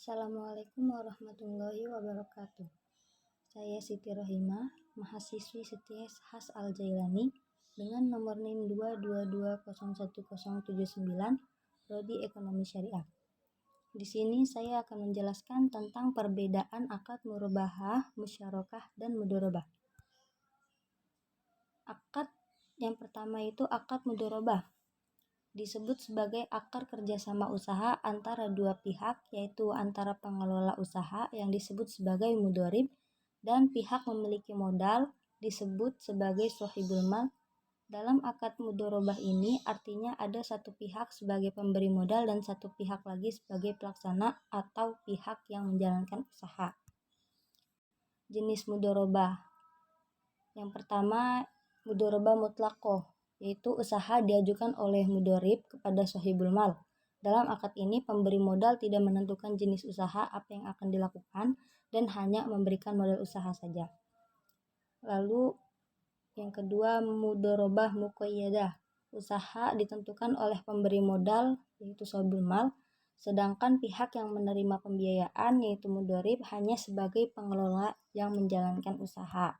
Assalamualaikum warahmatullahi wabarakatuh. Saya Siti Rohimah, mahasiswi Setia Khas Al-Jailani dengan nomor NIM 222010079, Prodi Ekonomi Syariah. Di sini saya akan menjelaskan tentang perbedaan akad murabahah, musyarakah, dan mudharabah. Akad yang pertama itu akad mudharabah. Disebut sebagai akad kerjasama usaha antara dua pihak, yaitu antara pengelola usaha yang disebut sebagai mudharib dan pihak memiliki modal disebut sebagai sohibul mal. Dalam akad mudharabah ini artinya ada satu pihak sebagai pemberi modal dan satu pihak lagi sebagai pelaksana atau pihak yang menjalankan usaha. Jenis mudharabah. Yang pertama, mudharabah mutlaqah, yaitu usaha diajukan oleh mudharib kepada sohibul mal. Dalam akad ini, pemberi modal tidak menentukan jenis usaha apa yang akan dilakukan dan hanya memberikan modal usaha saja. Lalu yang kedua, mudharabah muqayyadah. Usaha ditentukan oleh pemberi modal, yaitu sohibul mal, sedangkan pihak yang menerima pembiayaan, yaitu mudharib, hanya sebagai pengelola yang menjalankan usaha.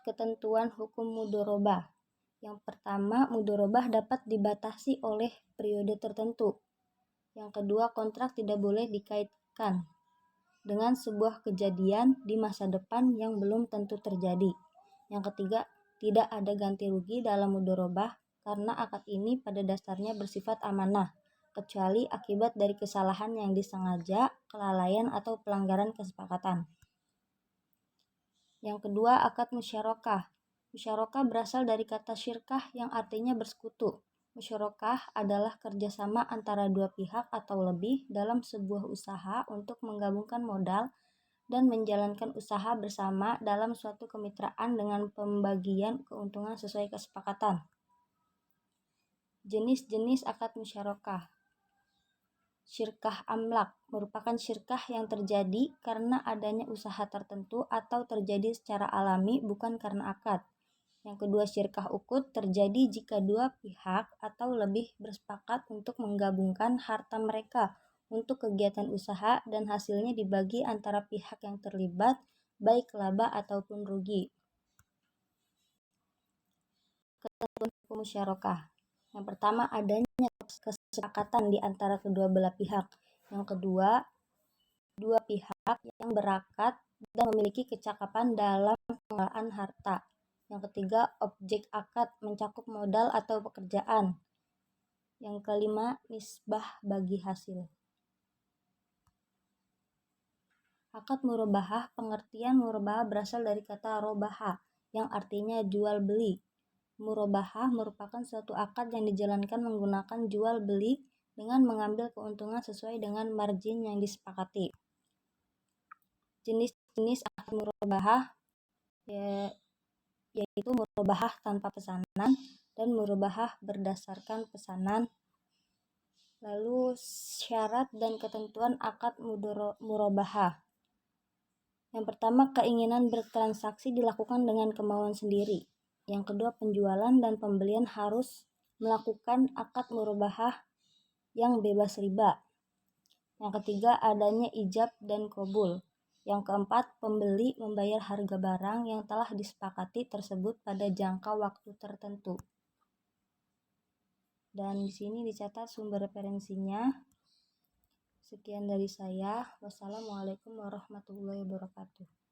Ketentuan hukum mudharabah. Yang pertama, mudharabah dapat dibatasi oleh periode tertentu. Yang kedua, kontrak tidak boleh dikaitkan dengan sebuah kejadian di masa depan yang belum tentu terjadi. Yang ketiga, tidak ada ganti rugi dalam mudharabah karena akad ini pada dasarnya bersifat amanah, kecuali akibat dari kesalahan yang disengaja, kelalaian, atau pelanggaran kesepakatan. Yang kedua, akad musyarakah. Musyarakah berasal dari kata syirkah yang artinya bersekutu. Musyarakah adalah kerjasama antara dua pihak atau lebih dalam sebuah usaha untuk menggabungkan modal dan menjalankan usaha bersama dalam suatu kemitraan dengan pembagian keuntungan sesuai kesepakatan. Jenis-jenis akad musyarakah. Syirkah amlak merupakan syirkah yang terjadi karena adanya usaha tertentu atau terjadi secara alami bukan karena akad. Yang kedua, syirkah uqud terjadi jika dua pihak atau lebih bersepakat untuk menggabungkan harta mereka untuk kegiatan usaha dan hasilnya dibagi antara pihak yang terlibat, baik laba ataupun rugi. Ketentuan hukum musyarakah. Yang pertama, adanya kesepakatan di antara kedua belah pihak. Yang kedua, dua pihak yang berakad dan memiliki kecakapan dalam pengelolaan harta. Yang ketiga, objek akad mencakup modal atau pekerjaan. Yang kelima, nisbah bagi hasil. Akad murabahah. Pengertian murabahah berasal dari kata robaha yang artinya jual beli. Murabahah merupakan suatu akad yang dijalankan menggunakan jual beli dengan mengambil keuntungan sesuai dengan margin yang disepakati. Jenis-jenis akad murabahah yaitu murabahah tanpa pesanan dan murabahah berdasarkan pesanan. Lalu syarat dan ketentuan akad murabahah. Yang pertama, keinginan bertransaksi dilakukan dengan kemauan sendiri. Yang kedua, penjualan dan pembelian harus melakukan akad murabahah yang bebas riba. Yang ketiga, adanya ijab dan qabul. Yang keempat, pembeli membayar harga barang yang telah disepakati tersebut pada jangka waktu tertentu. Dan di sini dicatat sumber referensinya. Sekian dari saya. Wassalamualaikum warahmatullahi wabarakatuh.